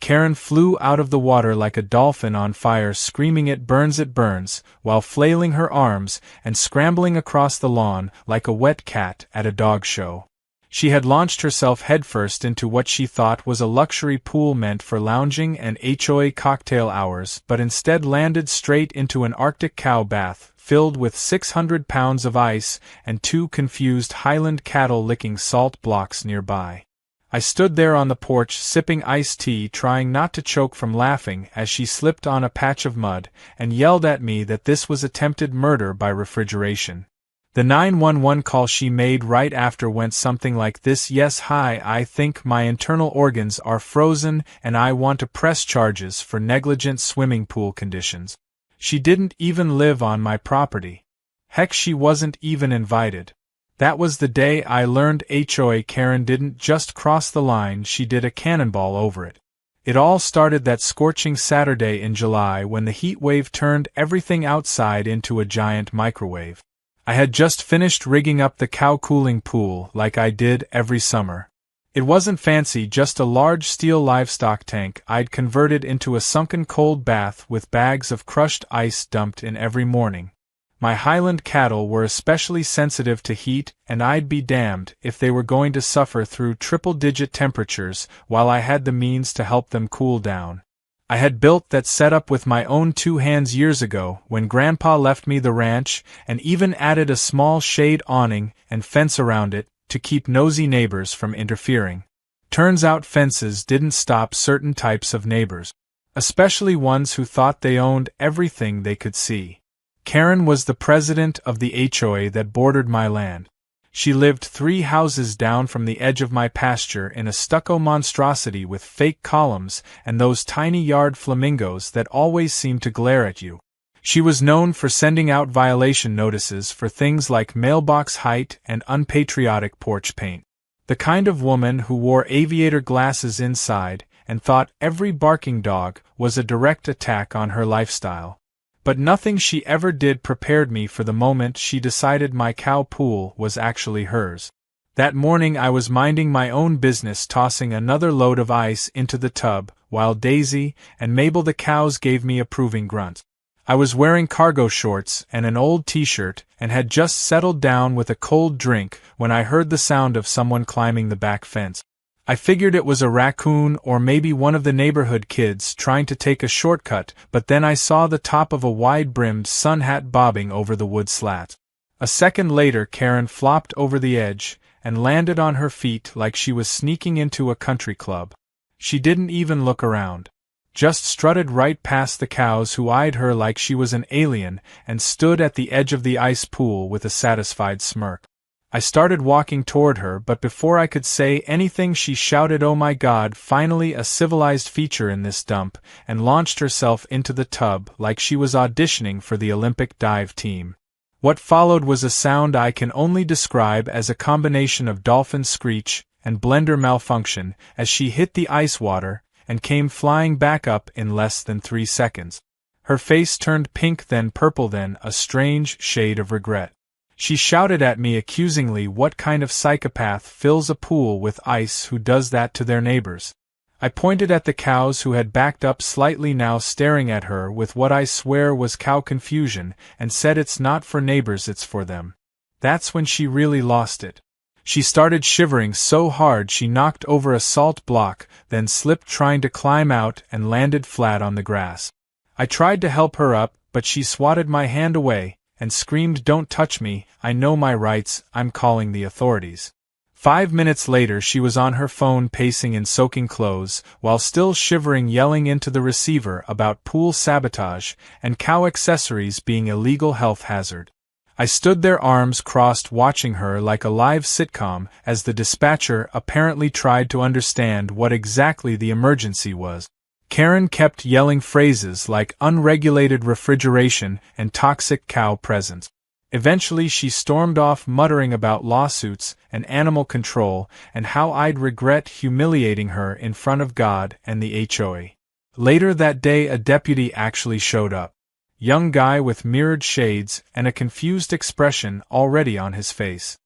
Karen flew out of the water like a dolphin on fire, screaming it burns, while flailing her arms and scrambling across the lawn like a wet cat at a dog show. She had launched herself headfirst into what she thought was a luxury pool meant for lounging and HOA cocktail hours, but instead landed straight into an Arctic cow bath, filled with 600 pounds of ice and 2 confused Highland cattle licking salt blocks nearby. I stood there on the porch sipping iced tea, trying not to choke from laughing as she slipped on a patch of mud and yelled at me that this was attempted murder by refrigeration. The 911 call she made right after went something like this: "Yes, hi, I think my internal organs are frozen and I want to press charges for negligent swimming pool conditions." She didn't even live on my property. Heck, she wasn't even invited. That was the day I learned HOA Karen didn't just cross the line, she did a cannonball over it. It all started that scorching Saturday in July when the heat wave turned everything outside into a giant microwave. I had just finished rigging up the cow cooling pool like I did every summer. It wasn't fancy, just a large steel livestock tank I'd converted into a sunken cold bath with bags of crushed ice dumped in every morning. My Highland cattle were especially sensitive to heat, and I'd be damned if they were going to suffer through triple-digit temperatures while I had the means to help them cool down. I had built that setup with my own 2 hands years ago when Grandpa left me the ranch, and even added a small shade awning and fence around it to keep nosy neighbors from interfering. Turns out fences didn't stop certain types of neighbors, especially ones who thought they owned everything they could see. Karen was the president of the HOA that bordered my land. She lived 3 houses down from the edge of my pasture in a stucco monstrosity with fake columns and those tiny yard flamingos that always seem to glare at you. She was known for sending out violation notices for things like mailbox height and unpatriotic porch paint. The kind of woman who wore aviator glasses inside and thought every barking dog was a direct attack on her lifestyle. But nothing she ever did prepared me for the moment she decided my cow pool was actually hers. That morning I was minding my own business, tossing another load of ice into the tub, while Daisy and Mabel the cows gave me approving grunts. I was wearing cargo shorts and an old t-shirt and had just settled down with a cold drink when I heard the sound of someone climbing the back fence. I figured it was a raccoon or maybe one of the neighborhood kids trying to take a shortcut, but then I saw the top of a wide-brimmed sun hat bobbing over the wood slat. A second later Karen flopped over the edge and landed on her feet like she was sneaking into a country club. She didn't even look around. Just strutted right past the cows, who eyed her like she was an alien, and stood at the edge of the ice pool with a satisfied smirk. I started walking toward her, but before I could say anything she shouted, "Oh my God, finally a civilized feature in this dump," and launched herself into the tub like she was auditioning for the Olympic dive team. What followed was a sound I can only describe as a combination of dolphin screech and blender malfunction as she hit the ice water and came flying back up in less than 3 seconds. Her face turned pink, then purple, then a strange shade of regret. She shouted at me accusingly, "What kind of psychopath fills a pool with ice who does that to their neighbors?" I pointed at the cows who had backed up slightly, now staring at her with what I swear was cow confusion, and said, "It's not for neighbors, it's for them." That's when she really lost it. She started shivering so hard she knocked over a salt block, then slipped trying to climb out and landed flat on the grass. I tried to help her up, but she swatted my hand away and screamed, "Don't touch me, I know my rights, I'm calling the authorities." 5 minutes later she was on her phone pacing in soaking clothes, while still shivering, yelling into the receiver about pool sabotage and cow accessories being a legal health hazard. I stood there, arms crossed, watching her like a live sitcom as the dispatcher apparently tried to understand what exactly the emergency was. Karen kept yelling phrases like unregulated refrigeration and toxic cow presence. Eventually she stormed off, muttering about lawsuits and animal control and how I'd regret humiliating her in front of God and the HOA. Later that day a deputy actually showed up. Young guy with mirrored shades and a confused expression already on his face.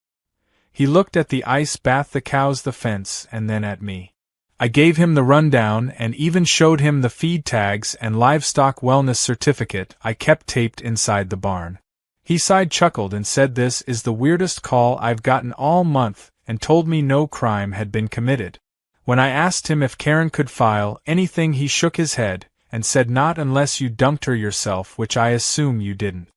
He looked at the ice bath, the cows, the fence, and then at me. I gave him the rundown and even showed him the feed tags and livestock wellness certificate I kept taped inside the barn. He side-chuckled and said this is the weirdest call I've gotten all month and told me no crime had been committed. When I asked him if Karen could file anything, he shook his head and said not unless you dumped her yourself, which I assume you didn't.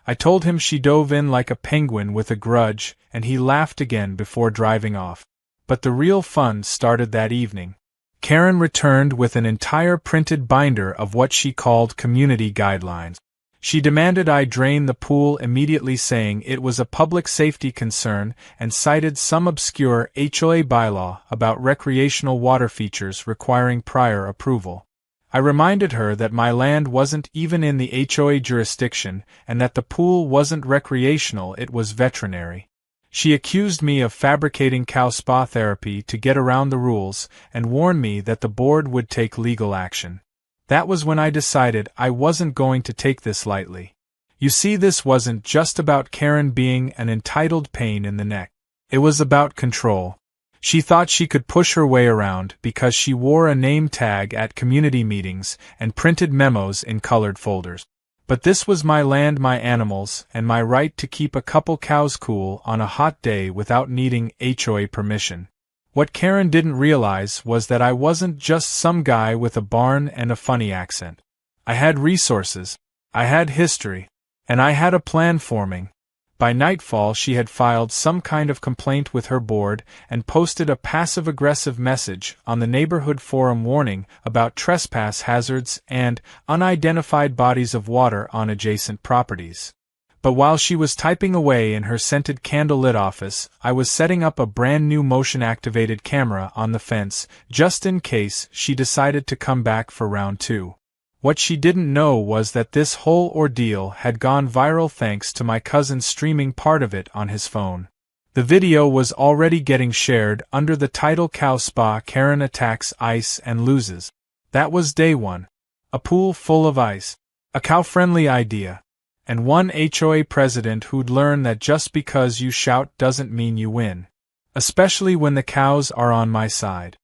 I told him she dove in like a penguin with a grudge, and he laughed again before driving off. But the real fun started that evening. Karen returned with an entire printed binder of what she called community guidelines. She demanded I drain the pool immediately, saying it was a public safety concern, and cited some obscure HOA bylaw about recreational water features requiring prior approval. I reminded her that my land wasn't even in the HOA jurisdiction and that the pool wasn't recreational, it was veterinary. She accused me of fabricating cow spa therapy to get around the rules and warned me that the board would take legal action. That was when I decided I wasn't going to take this lightly. You see, this wasn't just about Karen being an entitled pain in the neck. It was about control. She thought she could push her way around because she wore a name tag at community meetings and printed memos in colored folders. But this was my land, my animals, and my right to keep a couple cows cool on a hot day without needing HOA permission. What Karen didn't realize was that I wasn't just some guy with a barn and a funny accent. I had resources, I had history, and I had a plan forming. By nightfall she had filed some kind of complaint with her board and posted a passive-aggressive message on the neighborhood forum warning about trespass hazards and unidentified bodies of water on adjacent properties. But while she was typing away in her scented candlelit office, I was setting up a brand new motion-activated camera on the fence just in case she decided to come back for round 2. What she didn't know was that this whole ordeal had gone viral thanks to my cousin streaming part of it on his phone. The video was already getting shared under the title Cow Spa Karen Attacks Ice and Loses. That was day 1. A pool full of ice. A cow-friendly idea. And one HOA president who'd learn that just because you shout doesn't mean you win. Especially when the cows are on my side.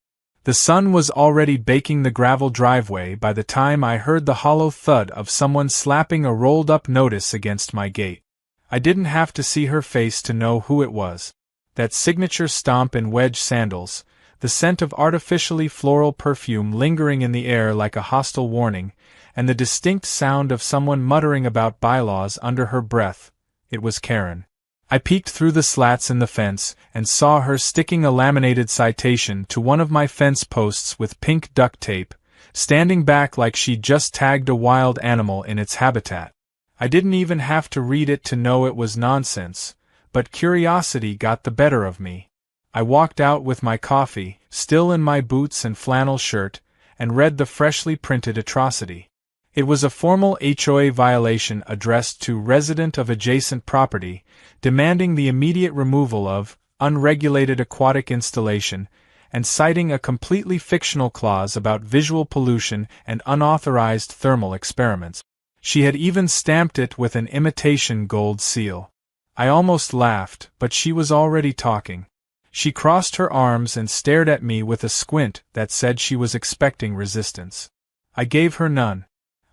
The sun was already baking the gravel driveway by the time I heard the hollow thud of someone slapping a rolled-up notice against my gate. I didn't have to see her face to know who it was. That signature stomp in wedge sandals, the scent of artificially floral perfume lingering in the air like a hostile warning, and the distinct sound of someone muttering about bylaws under her breath. It was Karen. I peeked through the slats in the fence and saw her sticking a laminated citation to one of my fence posts with pink duct tape, standing back like she'd just tagged a wild animal in its habitat. I didn't even have to read it to know it was nonsense, but curiosity got the better of me. I walked out with my coffee, still in my boots and flannel shirt, and read the freshly printed atrocity. It was a formal HOA violation addressed to resident of adjacent property, demanding the immediate removal of unregulated aquatic installation, and citing a completely fictional clause about visual pollution and unauthorized thermal experiments. She had even stamped it with an imitation gold seal. I almost laughed, but she was already talking. She crossed her arms and stared at me with a squint that said she was expecting resistance. I gave her none.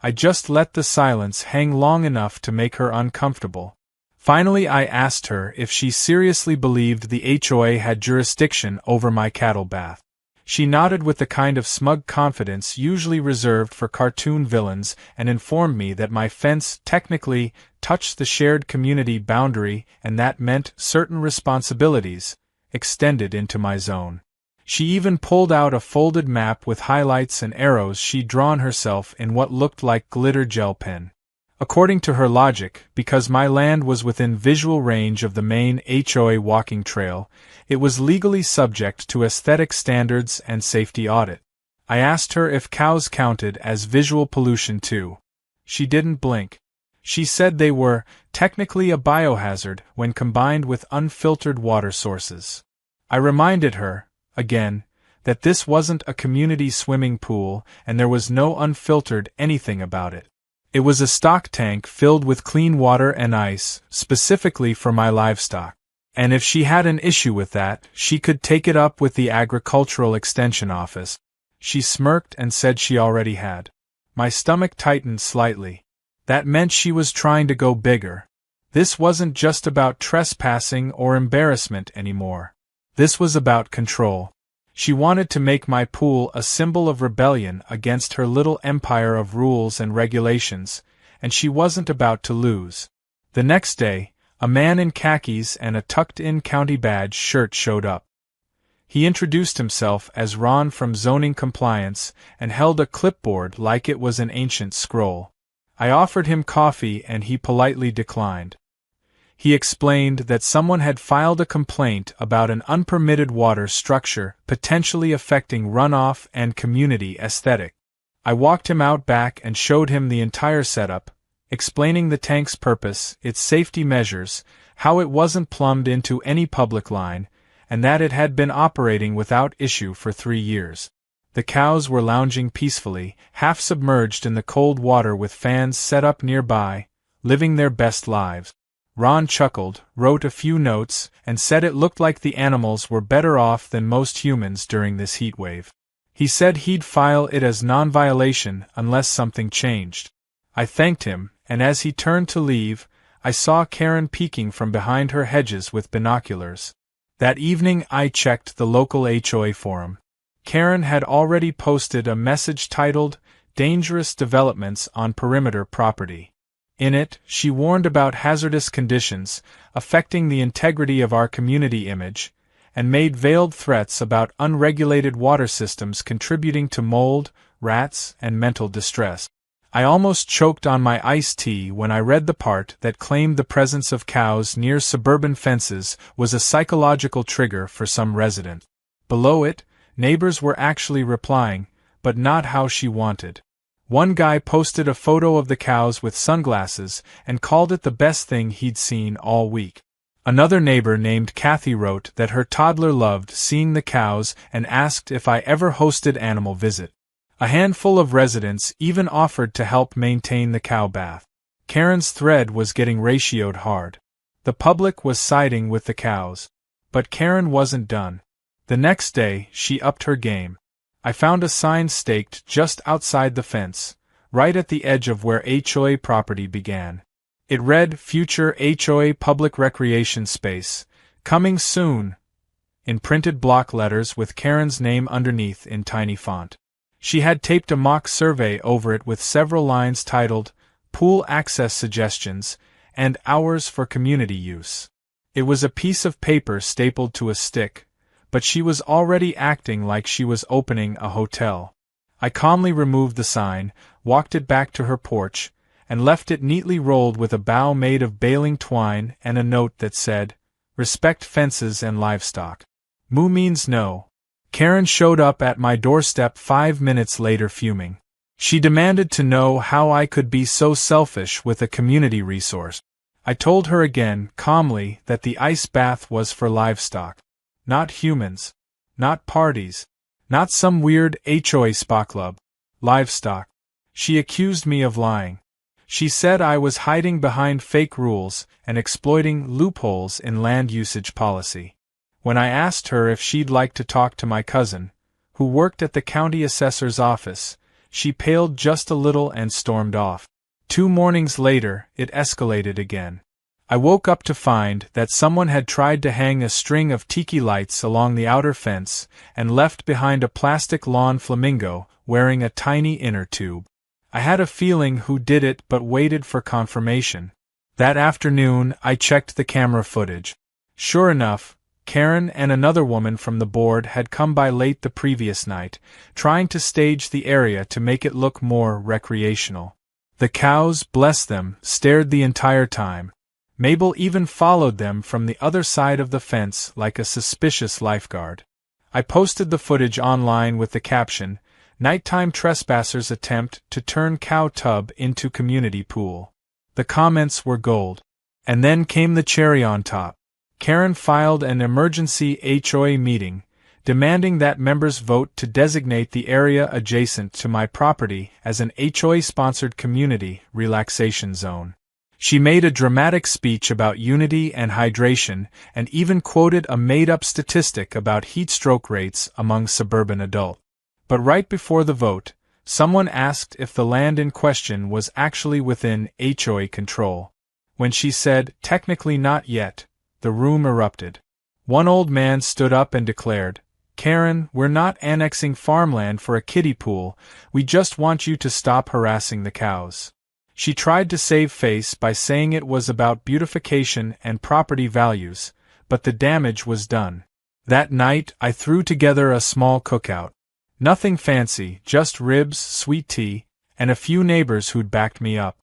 I just let the silence hang long enough to make her uncomfortable. Finally I asked her if she seriously believed the HOA had jurisdiction over my cattle bath. She nodded with the kind of smug confidence usually reserved for cartoon villains and informed me that my fence technically touched the shared community boundary and that meant certain responsibilities extended into my zone. She even pulled out a folded map with highlights and arrows she'd drawn herself in what looked like glitter gel pen. According to her logic, because my land was within visual range of the main HOA walking trail, it was legally subject to aesthetic standards and safety audit. I asked her if cows counted as visual pollution too. She didn't blink. She said they were technically a biohazard when combined with unfiltered water sources. I reminded her, again, that this wasn't a community swimming pool and there was no unfiltered anything about it. It was a stock tank filled with clean water and ice, specifically for my livestock. And if she had an issue with that, she could take it up with the Agricultural Extension Office. She smirked and said she already had. My stomach tightened slightly. That meant she was trying to go bigger. This wasn't just about trespassing or embarrassment anymore. This was about control. She wanted to make my pool a symbol of rebellion against her little empire of rules and regulations, and she wasn't about to lose. The next day, a man in khakis and a tucked-in county badge shirt showed up. He introduced himself as Ron from Zoning Compliance and held a clipboard like it was an ancient scroll. I offered him coffee and he politely declined. He explained that someone had filed a complaint about an unpermitted water structure potentially affecting runoff and community aesthetic. I walked him out back and showed him the entire setup, explaining the tank's purpose, its safety measures, how it wasn't plumbed into any public line, and that it had been operating without issue for 3 years. The cows were lounging peacefully, half submerged in the cold water with fans set up nearby, living their best lives. Ron chuckled, wrote a few notes, and said it looked like the animals were better off than most humans during this heat wave. He said he'd file it as non-violation unless something changed. I thanked him, and as he turned to leave, I saw Karen peeking from behind her hedges with binoculars. That evening I checked the local HOA forum. Karen had already posted a message titled, "Dangerous Developments on Perimeter Property." In it, she warned about hazardous conditions affecting the integrity of our community image, and made veiled threats about unregulated water systems contributing to mold, rats, and mental distress. I almost choked on my iced tea when I read the part that claimed the presence of cows near suburban fences was a psychological trigger for some resident. Below it, neighbors were actually replying, but not how she wanted. One guy posted a photo of the cows with sunglasses and called it the best thing he'd seen all week. Another neighbor named Kathy wrote that her toddler loved seeing the cows and asked if I ever hosted animal visit. A handful of residents even offered to help maintain the cow bath. Karen's thread was getting ratioed hard. The public was siding with the cows. But Karen wasn't done. The next day, she upped her game. I found a sign staked just outside the fence, right at the edge of where HOA property began. It read Future HOA Public Recreation Space, Coming Soon, in printed block letters with Karen's name underneath in tiny font. She had taped a mock survey over it with several lines titled, Pool Access Suggestions, and Hours for Community Use. It was a piece of paper stapled to a stick, but she was already acting like she was opening a hotel. I calmly removed the sign, walked it back to her porch, and left it neatly rolled with a bough made of baling twine and a note that said, Respect fences and livestock. Moo means no. Karen showed up at my doorstep 5 minutes later fuming. She demanded to know how I could be so selfish with a community resource. I told her again, calmly, that the ice bath was for livestock. Not humans. Not parties. Not some weird HOA spa club. Livestock. She accused me of lying. She said I was hiding behind fake rules and exploiting loopholes in land usage policy. When I asked her if she'd like to talk to my cousin, who worked at the county assessor's office, she paled just a little and stormed off. 2 mornings later, it escalated again. I woke up to find that someone had tried to hang a string of tiki lights along the outer fence and left behind a plastic lawn flamingo wearing a tiny inner tube. I had a feeling who did it but waited for confirmation. That afternoon, I checked the camera footage. Sure enough, Karen and another woman from the board had come by late the previous night, trying to stage the area to make it look more recreational. The cows, bless them, stared the entire time. Mabel even followed them from the other side of the fence like a suspicious lifeguard. I posted the footage online with the caption, Nighttime Trespassers Attempt to Turn Cow Tub into Community Pool. The comments were gold. And then came the cherry on top. Karen filed an emergency HOA meeting, demanding that members vote to designate the area adjacent to my property as an HOA-sponsored community relaxation zone. She made a dramatic speech about unity and hydration and even quoted a made-up statistic about heat stroke rates among suburban adults. But right before the vote, someone asked if the land in question was actually within HOA control. When she said, "Technically not yet," the room erupted. One old man stood up and declared, "Karen, we're not annexing farmland for a kiddie pool, we just want you to stop harassing the cows." She tried to save face by saying it was about beautification and property values, but the damage was done. That night I threw together a small cookout. Nothing fancy, just ribs, sweet tea, and a few neighbors who'd backed me up.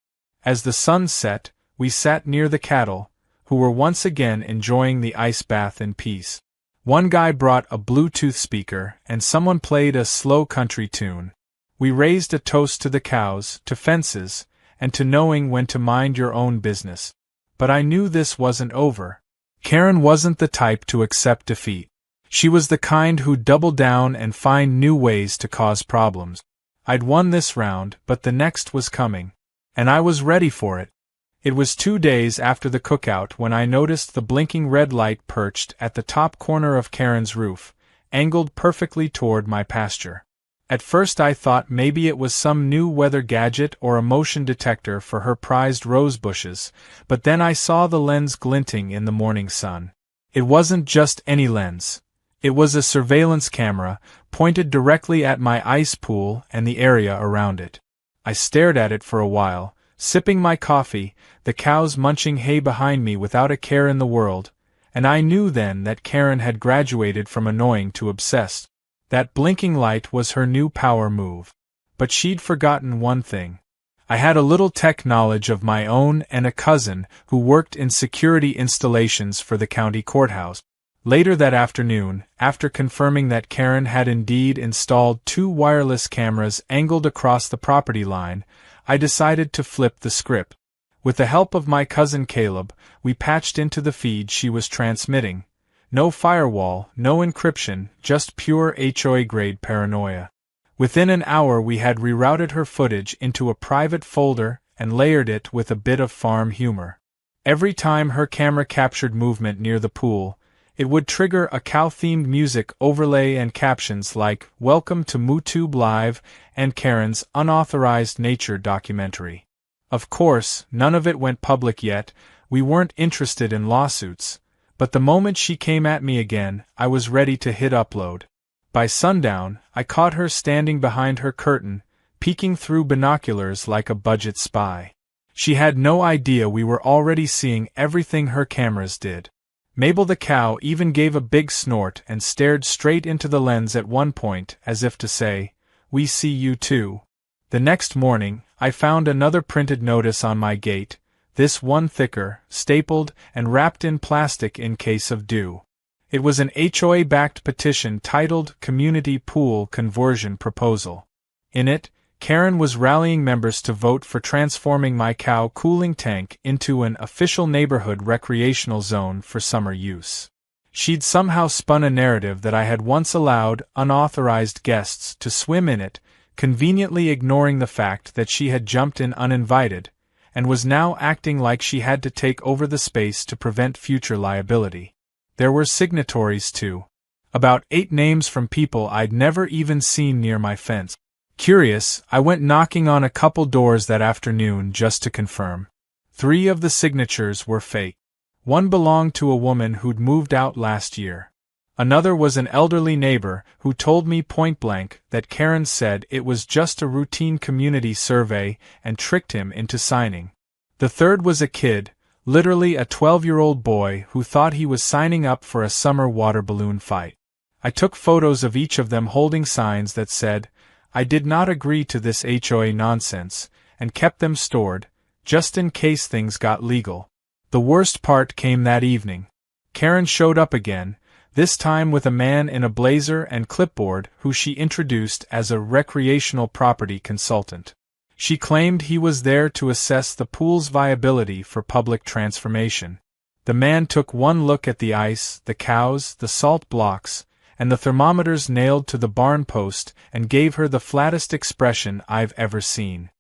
As the sun set, we sat near the cattle, who were once again enjoying the ice bath in peace. One guy brought a Bluetooth speaker, and someone played a slow country tune. We raised a toast to the cows, to fences, and to knowing when to mind your own business. But I knew this wasn't over. Karen wasn't the type to accept defeat. She was the kind who'd double down and find new ways to cause problems. I'd won this round, but the next was coming. And I was ready for it. It was 2 days after the cookout when I noticed the blinking red light perched at the top corner of Karen's roof, angled perfectly toward my pasture. At first I thought maybe it was some new weather gadget or a motion detector for her prized rose bushes, but then I saw the lens glinting in the morning sun. It wasn't just any lens. It was a surveillance camera, pointed directly at my ice pool and the area around it. I stared at it for a while, sipping my coffee, the cows munching hay behind me without a care in the world, and I knew then that Karen had graduated from annoying to obsessed. That blinking light was her new power move. But she'd forgotten one thing. I had a little tech knowledge of my own and a cousin who worked in security installations for the county courthouse. Later that afternoon, after confirming that Karen had indeed installed 2 wireless cameras angled across the property line, I decided to flip the script. With the help of my cousin Caleb, we patched into the feed she was transmitting. No firewall, no encryption, just pure HOA-grade paranoia. Within an hour we had rerouted her footage into a private folder and layered it with a bit of farm humor. Every time her camera captured movement near the pool, it would trigger a cow-themed music overlay and captions like, "Welcome to MooTube Live" and Karen's unauthorized nature documentary. Of course, none of it went public yet, we weren't interested in lawsuits. But the moment she came at me again, I was ready to hit upload. By sundown, I caught her standing behind her curtain, peeking through binoculars like a budget spy. She had no idea we were already seeing everything her cameras did. Mabel the cow even gave a big snort and stared straight into the lens at one point as if to say, "We see you too." The next morning, I found another printed notice on my gate, this one thicker, stapled, and wrapped in plastic in case of dew. It was an HOA-backed petition titled Community Pool Conversion Proposal. In it, Karen was rallying members to vote for transforming my cow cooling tank into an official neighborhood recreational zone for summer use. She'd somehow spun a narrative that I had once allowed unauthorized guests to swim in it, conveniently ignoring the fact that she had jumped in uninvited, and was now acting like she had to take over the space to prevent future liability. There were signatories too. About 8 names from people I'd never even seen near my fence. Curious, I went knocking on a couple doors that afternoon just to confirm. 3 of the signatures were fake. One belonged to a woman who'd moved out last year. Another was an elderly neighbor who told me point-blank that Karen said it was just a routine community survey and tricked him into signing. The third was a kid, literally a 12-year-old boy who thought he was signing up for a summer water balloon fight. I took photos of each of them holding signs that said, "I did not agree to this HOA nonsense," and kept them stored, just in case things got legal. The worst part came that evening. Karen showed up again, this time with a man in a blazer and clipboard who she introduced as a recreational property consultant. She claimed he was there to assess the pool's viability for public transformation. The man took one look at the ice, the cows, the salt blocks, and the thermometers nailed to the barn post and gave her the flattest expression I've ever seen.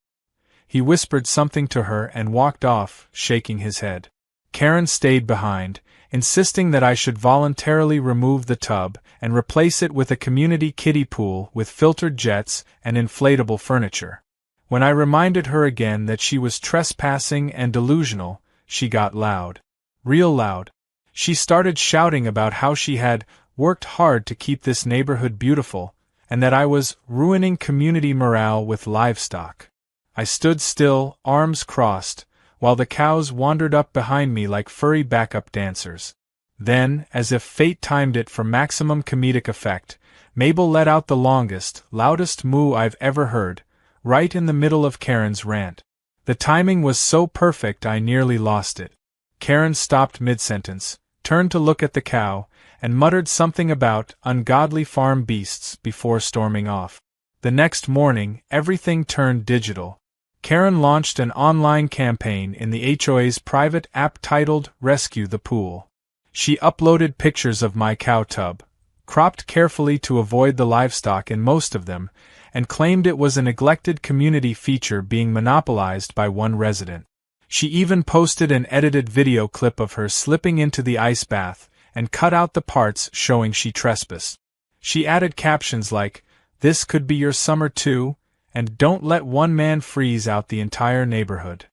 He whispered something to her and walked off, shaking his head. Karen stayed behind, insisting that I should voluntarily remove the tub and replace it with a community kiddie pool with filtered jets and inflatable furniture. When I reminded her again that she was trespassing and delusional, she got loud. Real loud. She started shouting about how she had worked hard to keep this neighborhood beautiful, and that I was ruining community morale with livestock. I stood still, arms crossed, while the cows wandered up behind me like furry backup dancers. Then, as if fate timed it for maximum comedic effect, Mabel let out the longest, loudest moo I've ever heard, right in the middle of Karen's rant. The timing was so perfect I nearly lost it. Karen stopped mid-sentence, turned to look at the cow, and muttered something about ungodly farm beasts before storming off. The next morning, everything turned digital. Karen launched an online campaign in the HOA's private app titled Rescue the Pool. She uploaded pictures of my cow tub, cropped carefully to avoid the livestock in most of them, and claimed it was a neglected community feature being monopolized by one resident. She even posted an edited video clip of her slipping into the ice bath, and cut out the parts showing she trespassed. She added captions like, "This could be your summer too," and "Don't let one man freeze out the entire neighborhood."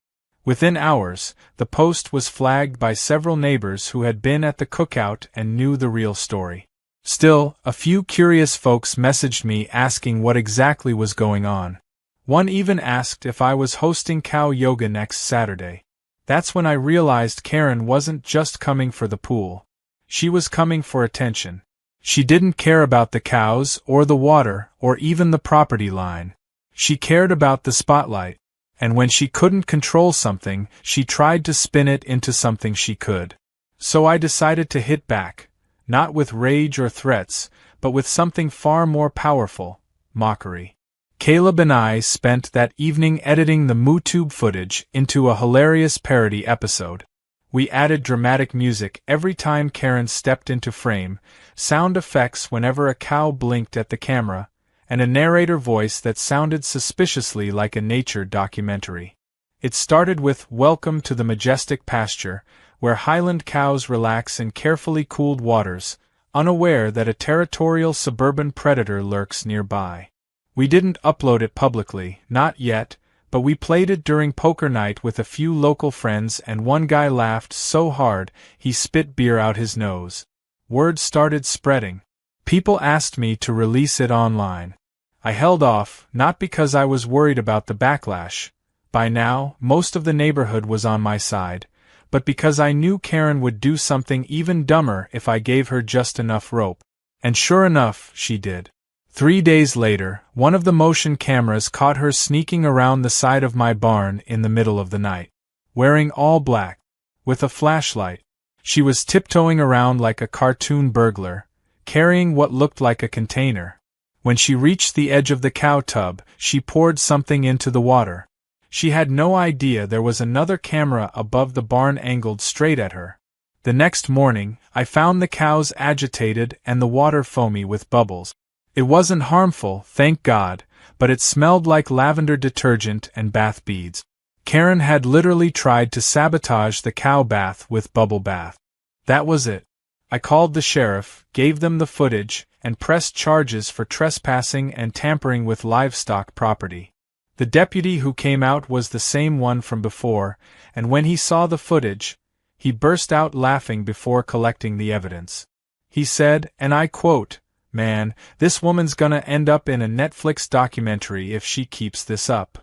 Within hours, the post was flagged by several neighbors who had been at the cookout and knew the real story. Still, a few curious folks messaged me asking what exactly was going on. One even asked if I was hosting cow yoga next Saturday. That's when I realized Karen wasn't just coming for the pool. She was coming for attention. She didn't care about the cows, or the water, or even the property line. She cared about the spotlight. And when she couldn't control something, she tried to spin it into something she could. So I decided to hit back, not with rage or threats, but with something far more powerful: mockery. Caleb and I spent that evening editing the MooTube footage into a hilarious parody episode. We added dramatic music every time Karen stepped into frame, sound effects whenever a cow blinked at the camera, and a narrator voice that sounded suspiciously like a nature documentary. It started with "Welcome to the majestic pasture, where Highland cows relax in carefully cooled waters, unaware that a territorial suburban predator lurks nearby." We didn't upload it publicly, not yet, but we played it during poker night with a few local friends, and one guy laughed so hard he spit beer out his nose. Word started spreading. People asked me to release it online. I held off, not because I was worried about the backlash. By now, most of the neighborhood was on my side, but because I knew Karen would do something even dumber if I gave her just enough rope. And sure enough, she did. 3 days later, one of the motion cameras caught her sneaking around the side of my barn in the middle of the night. Wearing all black, with a flashlight, she was tiptoeing around like a cartoon burglar, carrying what looked like a container. When she reached the edge of the cow tub, she poured something into the water. She had no idea there was another camera above the barn angled straight at her. The next morning, I found the cows agitated and the water foamy with bubbles. It wasn't harmful, thank God, but it smelled like lavender detergent and bath beads. Karen had literally tried to sabotage the cow bath with bubble bath. That was it. I called the sheriff, gave them the footage, and pressed charges for trespassing and tampering with livestock property. The deputy who came out was the same one from before, and when he saw the footage, he burst out laughing before collecting the evidence. He said, and I quote, "Man, this woman's gonna end up in a Netflix documentary if she keeps this up."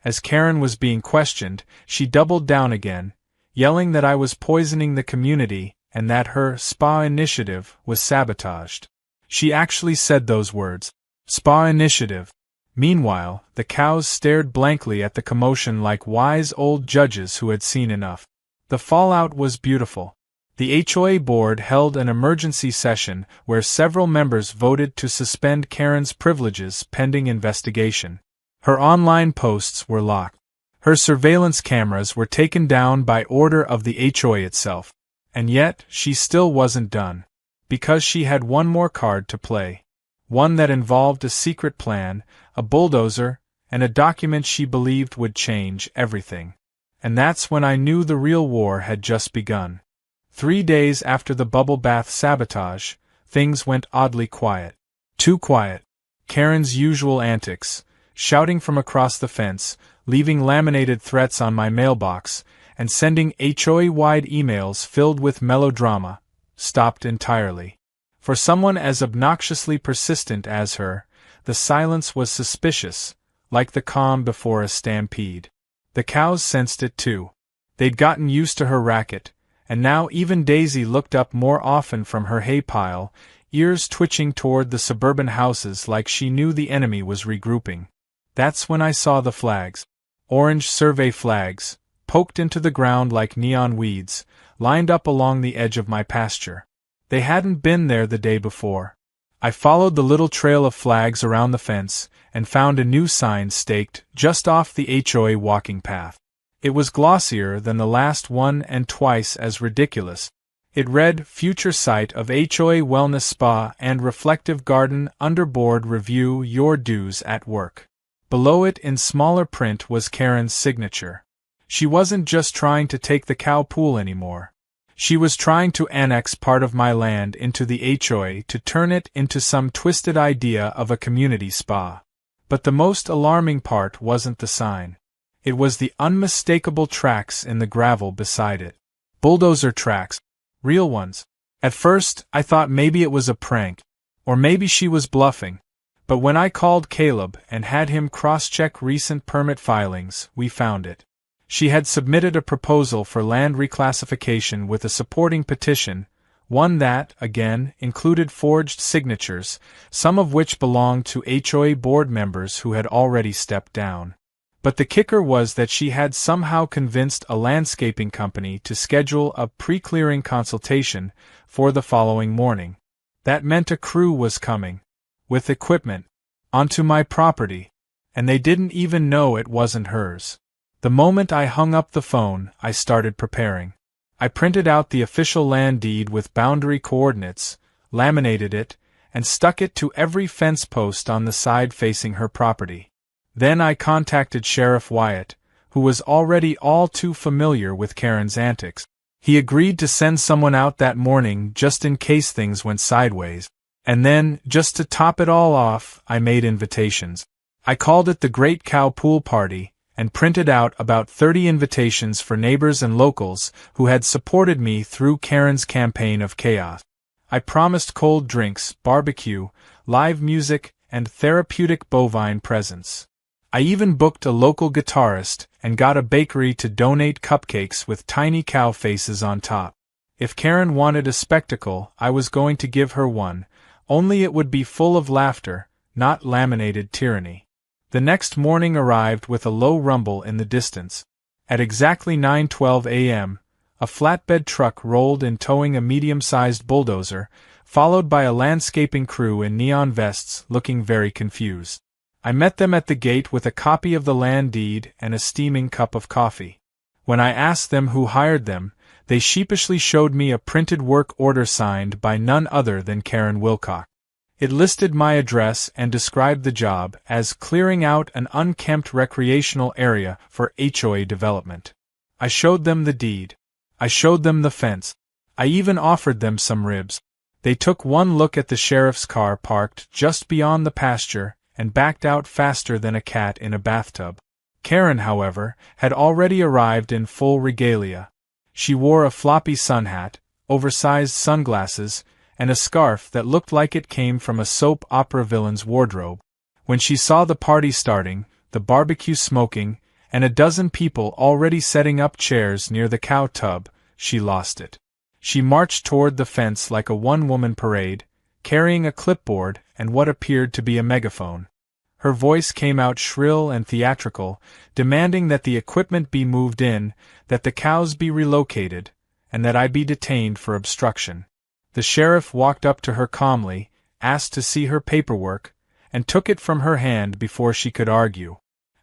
As Karen was being questioned, she doubled down again, yelling that I was poisoning the community and that her spa initiative was sabotaged. She actually said those words, spa initiative. Meanwhile, the cows stared blankly at the commotion like wise old judges who had seen enough. The fallout was beautiful. The HOA board held an emergency session where several members voted to suspend Karen's privileges pending investigation. Her online posts were locked. Her surveillance cameras were taken down by order of the HOA itself. And yet, she still wasn't done. Because she had one more card to play. One that involved a secret plan, a bulldozer, and a document she believed would change everything. And that's when I knew the real war had just begun. 3 days after the bubble bath sabotage, things went oddly quiet. Too quiet. Karen's usual antics, shouting from across the fence, leaving laminated threats on my mailbox, and sending HOA-wide emails filled with melodrama, stopped entirely. For someone as obnoxiously persistent as her, the silence was suspicious, like the calm before a stampede. The cows sensed it too. They'd gotten used to her racket, and now even Daisy looked up more often from her hay pile, ears twitching toward the suburban houses like she knew the enemy was regrouping. That's when I saw the flags. Orange survey flags, poked into the ground like neon weeds, lined up along the edge of my pasture. They hadn't been there the day before. I followed the little trail of flags around the fence, and found a new sign staked just off the HOA walking path. It was glossier than the last one and twice as ridiculous. It read, "Future site of HOA Wellness Spa and Reflective Garden Underboard Review Your Dues at Work." Below it in smaller print was Karen's signature. She wasn't just trying to take the cow pool anymore. She was trying to annex part of my land into the HOA to turn it into some twisted idea of a community spa. But the most alarming part wasn't the sign. It was the unmistakable tracks in the gravel beside it. Bulldozer tracks. Real ones. At first, I thought maybe it was a prank. Or maybe she was bluffing. But when I called Caleb and had him cross-check recent permit filings, we found it. She had submitted a proposal for land reclassification with a supporting petition, one that, again, included forged signatures, some of which belonged to HOA board members who had already stepped down. But the kicker was that she had somehow convinced a landscaping company to schedule a pre-clearing consultation for the following morning. That meant a crew was coming, with equipment, onto my property, and they didn't even know it wasn't hers. The moment I hung up the phone, I started preparing. I printed out the official land deed with boundary coordinates, laminated it, and stuck it to every fence post on the side facing her property. Then I contacted Sheriff Wyatt, who was already all too familiar with Karen's antics. He agreed to send someone out that morning just in case things went sideways. And then, just to top it all off, I made invitations. I called it the Great Cow Pool Party, and printed out about 30 invitations for neighbors and locals who had supported me through Karen's campaign of chaos. I promised cold drinks, barbecue, live music, and therapeutic bovine presents. I even booked a local guitarist and got a bakery to donate cupcakes with tiny cow faces on top. If Karen wanted a spectacle, I was going to give her one, only it would be full of laughter, not laminated tyranny. The next morning arrived with a low rumble in the distance. At exactly 9:12 a.m., a flatbed truck rolled in towing a medium-sized bulldozer, followed by a landscaping crew in neon vests looking very confused. I met them at the gate with a copy of the land deed and a steaming cup of coffee. When I asked them who hired them, they sheepishly showed me a printed work order signed by none other than Karen Wilcox. It listed my address and described the job as clearing out an unkempt recreational area for HOA development. I showed them the deed. I showed them the fence. I even offered them some ribs. They took one look at the sheriff's car parked just beyond the pasture and backed out faster than a cat in a bathtub. Karen, however, had already arrived in full regalia. She wore a floppy sun hat, oversized sunglasses, and a scarf that looked like it came from a soap opera villain's wardrobe. When she saw the party starting, the barbecue smoking, and a dozen people already setting up chairs near the cow tub, she lost it. She marched toward the fence like a one-woman parade, carrying a clipboard and what appeared to be a megaphone. Her voice came out shrill and theatrical, demanding that the equipment be moved in, that the cows be relocated, and that I be detained for obstruction. The sheriff walked up to her calmly, asked to see her paperwork, and took it from her hand before she could argue.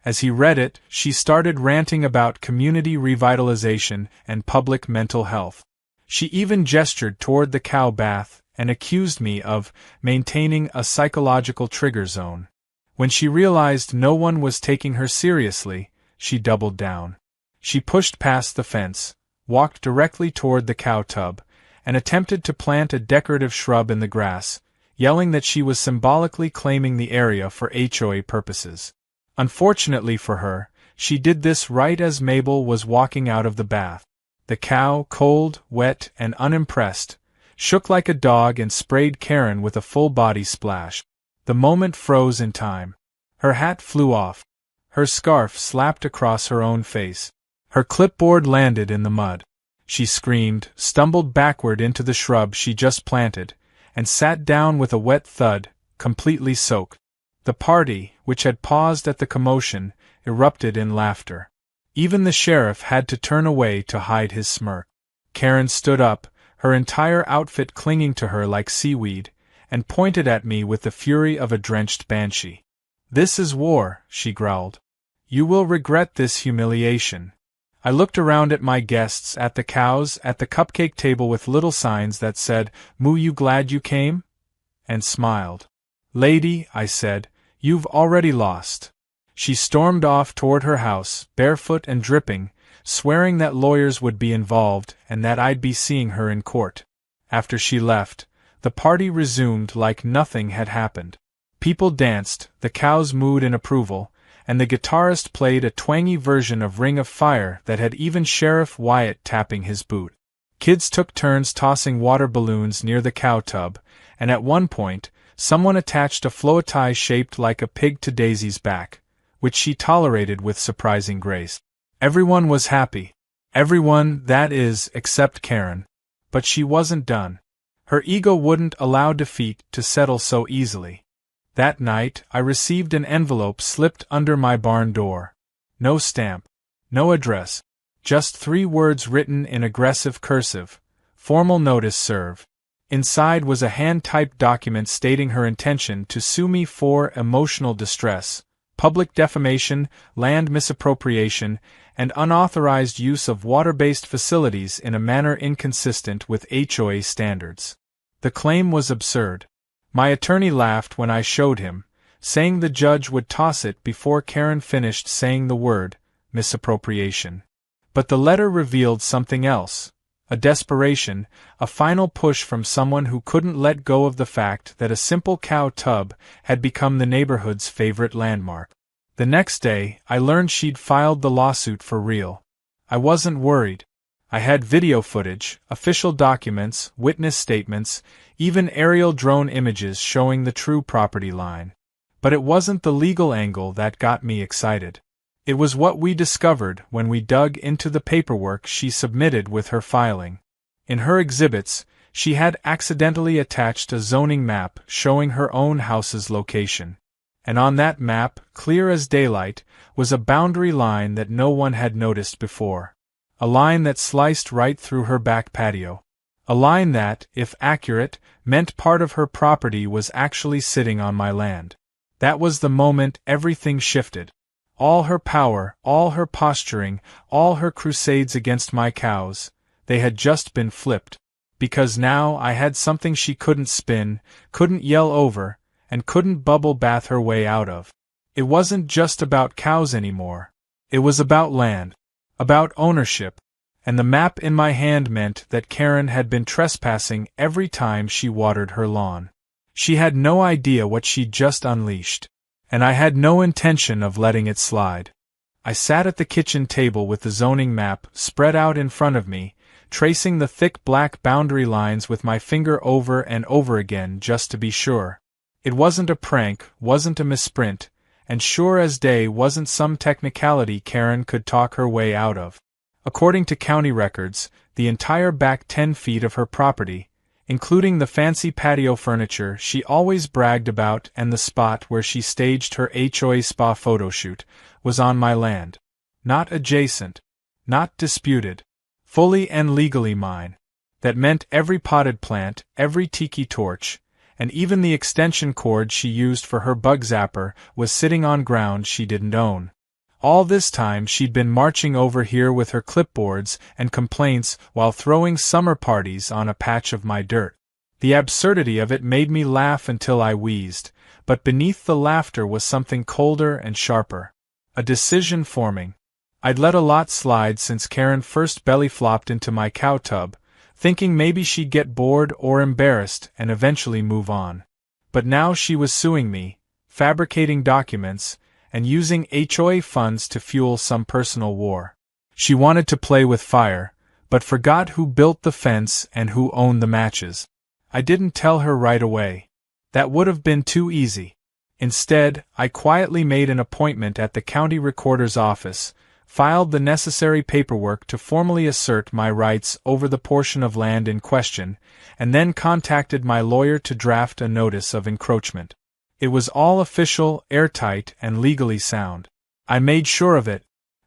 As he read it, she started ranting about community revitalization and public mental health. She even gestured toward the cow bath and accused me of maintaining a psychological trigger zone. When she realized no one was taking her seriously, she doubled down. She pushed past the fence, walked directly toward the cow tub, and attempted to plant a decorative shrub in the grass, yelling that she was symbolically claiming the area for HOA purposes. Unfortunately for her, she did this right as Mabel was walking out of the bath. The cow, cold, wet, and unimpressed, shook like a dog and sprayed Karen with a full-body splash. The moment froze in time. Her hat flew off. Her scarf slapped across her own face. Her clipboard landed in the mud. She screamed, stumbled backward into the shrub she just planted, and sat down with a wet thud, completely soaked. The party, which had paused at the commotion, erupted in laughter. Even the sheriff had to turn away to hide his smirk. Karen stood up, her entire outfit clinging to her like seaweed, and pointed at me with the fury of a drenched banshee. "This is war," she growled. "You will regret this humiliation." I looked around at my guests, at the cows, at the cupcake table with little signs that said, "Moo, you glad you came?" and smiled. "Lady," I said, "you've already lost." She stormed off toward her house, barefoot and dripping, swearing that lawyers would be involved and that I'd be seeing her in court. After she left, the party resumed like nothing had happened. People danced, the cows mooed in approval, and the guitarist played a twangy version of Ring of Fire that had even Sheriff Wyatt tapping his boot. Kids took turns tossing water balloons near the cow tub, and at one point, someone attached a floatie shaped like a pig to Daisy's back, which she tolerated with surprising grace. Everyone was happy. Everyone, that is, except Karen. But she wasn't done. Her ego wouldn't allow defeat to settle so easily. That night, I received an envelope slipped under my barn door. No stamp. No address. Just 3 words written in aggressive cursive. Formal notice served. Inside was a hand-typed document stating her intention to sue me for emotional distress, public defamation, land misappropriation, and unauthorized use of water-based facilities in a manner inconsistent with HOA standards. The claim was absurd. My attorney laughed when I showed him, saying the judge would toss it before Karen finished saying the word, misappropriation. But the letter revealed something else. A desperation, a final push from someone who couldn't let go of the fact that a simple cow tub had become the neighborhood's favorite landmark. The next day, I learned she'd filed the lawsuit for real. I wasn't worried. I had video footage, official documents, witness statements, even aerial drone images showing the true property line. But it wasn't the legal angle that got me excited. It was what we discovered when we dug into the paperwork she submitted with her filing. In her exhibits, she had accidentally attached a zoning map showing her own house's location. And on that map, clear as daylight, was a boundary line that no one had noticed before. A line that sliced right through her back patio. A line that, if accurate, meant part of her property was actually sitting on my land. That was the moment everything shifted. All her power, all her posturing, all her crusades against my cows, they had just been flipped. Because now I had something she couldn't spin, couldn't yell over, and couldn't bubble bath her way out of. It wasn't just about cows anymore. It was about land. About ownership, and the map in my hand meant that Karen had been trespassing every time she watered her lawn. She had no idea what she'd just unleashed, and I had no intention of letting it slide. I sat at the kitchen table with the zoning map spread out in front of me, tracing the thick black boundary lines with my finger over and over again just to be sure. It wasn't a prank, wasn't a misprint, and sure as day wasn't some technicality Karen could talk her way out of. According to county records, the entire back 10 feet of her property, including the fancy patio furniture she always bragged about and the spot where she staged her HOA spa photoshoot, was on my land. Not adjacent. Not disputed. Fully and legally mine. That meant every potted plant, every tiki torch, and even the extension cord she used for her bug zapper was sitting on ground she didn't own. All this time she'd been marching over here with her clipboards and complaints while throwing summer parties on a patch of my dirt. The absurdity of it made me laugh until I wheezed, but beneath the laughter was something colder and sharper. A decision forming. I'd let a lot slide since Karen first belly-flopped into my cow tub, thinking maybe she'd get bored or embarrassed and eventually move on. But now she was suing me, fabricating documents, and using HOA funds to fuel some personal war. She wanted to play with fire, but forgot who built the fence and who owned the matches. I didn't tell her right away. That would have been too easy. Instead, I quietly made an appointment at the county recorder's office, filed the necessary paperwork to formally assert my rights over the portion of land in question, and then contacted my lawyer to draft a notice of encroachment. It was all official, airtight, and legally sound. I made sure of it.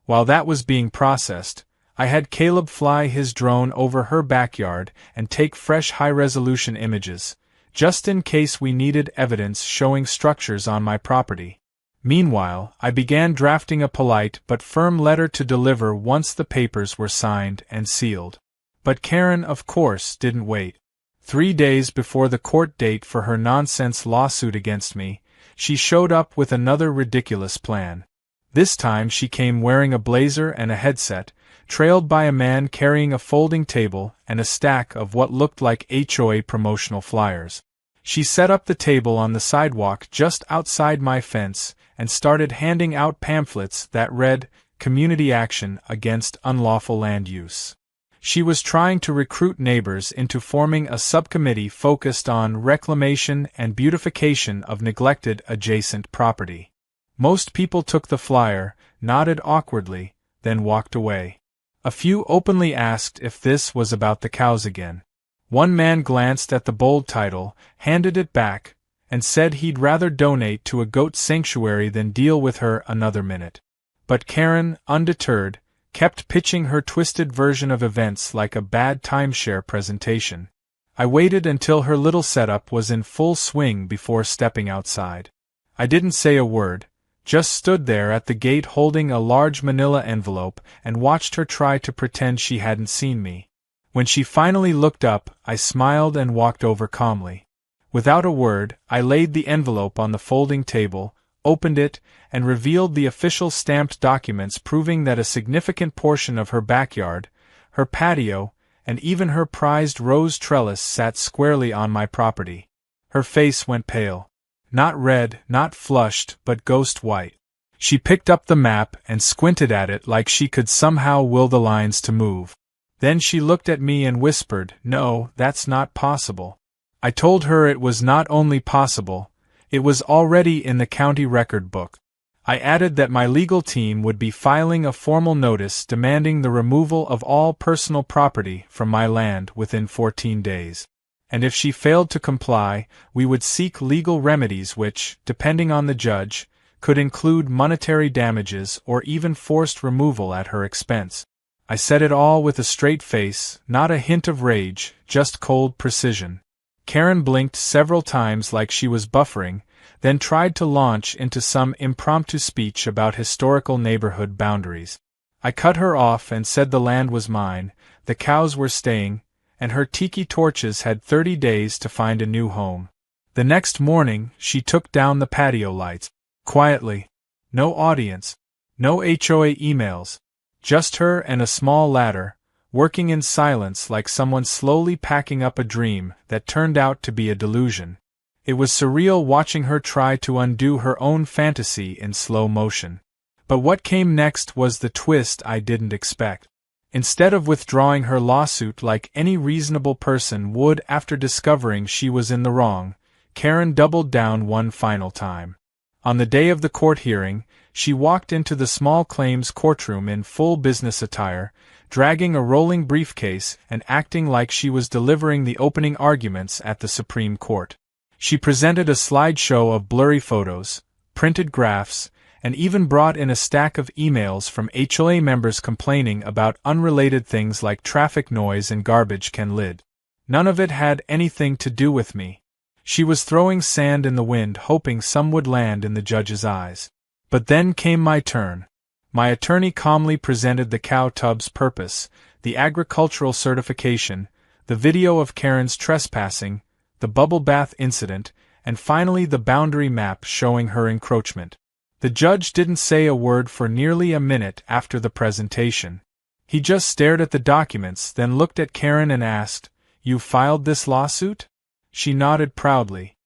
While that was being processed, I had Caleb fly his drone over her backyard and take fresh high-resolution images, just in case we needed evidence showing structures on my property. Meanwhile, I began drafting a polite but firm letter to deliver once the papers were signed and sealed. But Karen, of course, didn't wait. 3 days before the court date for her nonsense lawsuit against me, she showed up with another ridiculous plan. This time she came wearing a blazer and a headset, trailed by a man carrying a folding table and a stack of what looked like HOA promotional flyers. She set up the table on the sidewalk just outside my fence and started handing out pamphlets that read, "Community Action Against Unlawful Land Use." She was trying to recruit neighbors into forming a subcommittee focused on reclamation and beautification of neglected adjacent property. Most people took the flyer, nodded awkwardly, then walked away. A few openly asked if this was about the cows again. One man glanced at the bold title, handed it back, and said he'd rather donate to a goat sanctuary than deal with her another minute. But Karen, undeterred, kept pitching her twisted version of events like a bad timeshare presentation. I waited until her little setup was in full swing before stepping outside. I didn't say a word, just stood there at the gate holding a large manila envelope and watched her try to pretend she hadn't seen me. When she finally looked up, I smiled and walked over calmly. Without a word, I laid the envelope on the folding table, opened it, and revealed the official stamped documents proving that a significant portion of her backyard, her patio, and even her prized rose trellis sat squarely on my property. Her face went pale. Not red, not flushed, but ghost white. She picked up the map and squinted at it like she could somehow will the lines to move. Then she looked at me and whispered, "No, that's not possible." I told her it was not only possible, it was already in the county record book. I added that my legal team would be filing a formal notice demanding the removal of all personal property from my land within 14 days. And if she failed to comply, we would seek legal remedies which, depending on the judge, could include monetary damages or even forced removal at her expense. I said it all with a straight face, not a hint of rage, just cold precision. Karen blinked several times like she was buffering, then tried to launch into some impromptu speech about historical neighborhood boundaries. I cut her off and said the land was mine, the cows were staying, and her tiki torches had 30 days to find a new home. The next morning, she took down the patio lights. Quietly. No audience. No HOA emails. Just her and a small ladder, working in silence like someone slowly packing up a dream that turned out to be a delusion. It was surreal watching her try to undo her own fantasy in slow motion. But what came next was the twist I didn't expect. Instead of withdrawing her lawsuit like any reasonable person would after discovering she was in the wrong, Karen doubled down one final time. On the day of the court hearing, she walked into the small claims courtroom in full business attire, dragging a rolling briefcase and acting like she was delivering the opening arguments at the Supreme Court. She presented a slideshow of blurry photos, printed graphs, and even brought in a stack of emails from HOA members complaining about unrelated things like traffic noise and garbage can lid. None of it had anything to do with me. She was throwing sand in the wind hoping some would land in the judge's eyes. But then came my turn. My attorney calmly presented the cow tub's purpose, the agricultural certification, the video of Karen's trespassing, the bubble bath incident, and finally the boundary map showing her encroachment. The judge didn't say a word for nearly a minute after the presentation. He just stared at the documents, then looked at Karen and asked, "You filed this lawsuit?" She nodded proudly.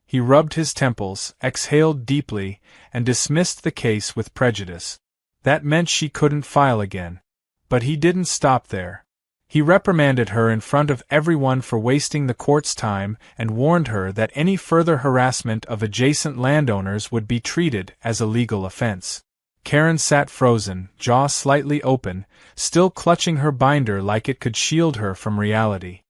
He rubbed his temples, exhaled deeply, and dismissed the case with prejudice. That meant she couldn't file again. But he didn't stop there. He reprimanded her in front of everyone for wasting the court's time and warned her that any further harassment of adjacent landowners would be treated as a legal offense. Karen sat frozen, jaw slightly open, still clutching her binder like it could shield her from reality.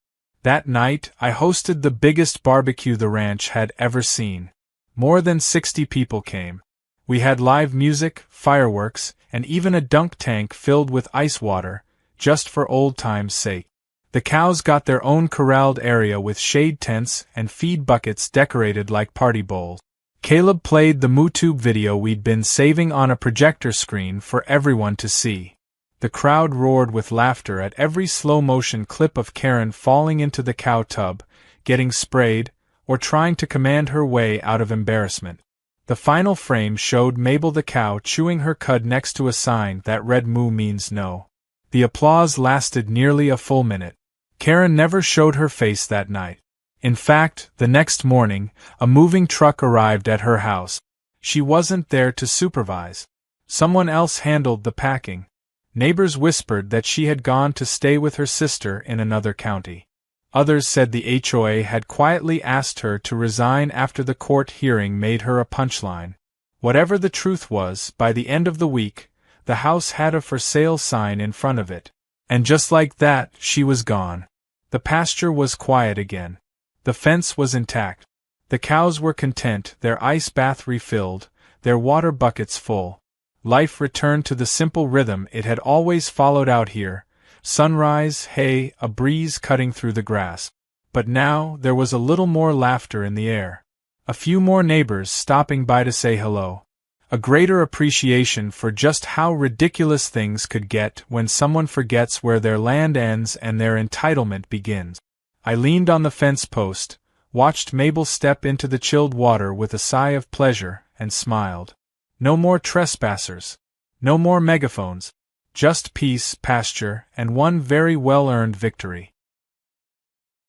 That night, I hosted the biggest barbecue the ranch had ever seen. More than 60 people came. We had live music, fireworks, and even a dunk tank filled with ice water, just for old times' sake. The cows got their own corralled area with shade tents and feed buckets decorated like party bowls. Caleb played the MooTube video we'd been saving on a projector screen for everyone to see. The crowd roared with laughter at every slow-motion clip of Karen falling into the cow tub, getting sprayed, or trying to command her way out of embarrassment. The final frame showed Mabel the cow chewing her cud next to a sign that read "Moo means no." The applause lasted nearly a full minute. Karen never showed her face that night. In fact, the next morning, a moving truck arrived at her house. She wasn't there to supervise. Someone else handled the packing. Neighbors whispered that she had gone to stay with her sister in another county. Others said the HOA had quietly asked her to resign after the court hearing made her a punchline. Whatever the truth was, by the end of the week, the house had a for sale sign in front of it. And just like that, she was gone. The pasture was quiet again. The fence was intact. The cows were content, their ice bath refilled, their water buckets full. Life returned to the simple rhythm it had always followed out here: sunrise, hay, a breeze cutting through the grass. But now there was a little more laughter in the air. A few more neighbors stopping by to say hello. A greater appreciation for just how ridiculous things could get when someone forgets where their land ends and their entitlement begins. I leaned on the fence post, watched Mabel step into the chilled water with a sigh of pleasure, and smiled. No more trespassers. No more megaphones. Just peace, pasture, and one very well-earned victory.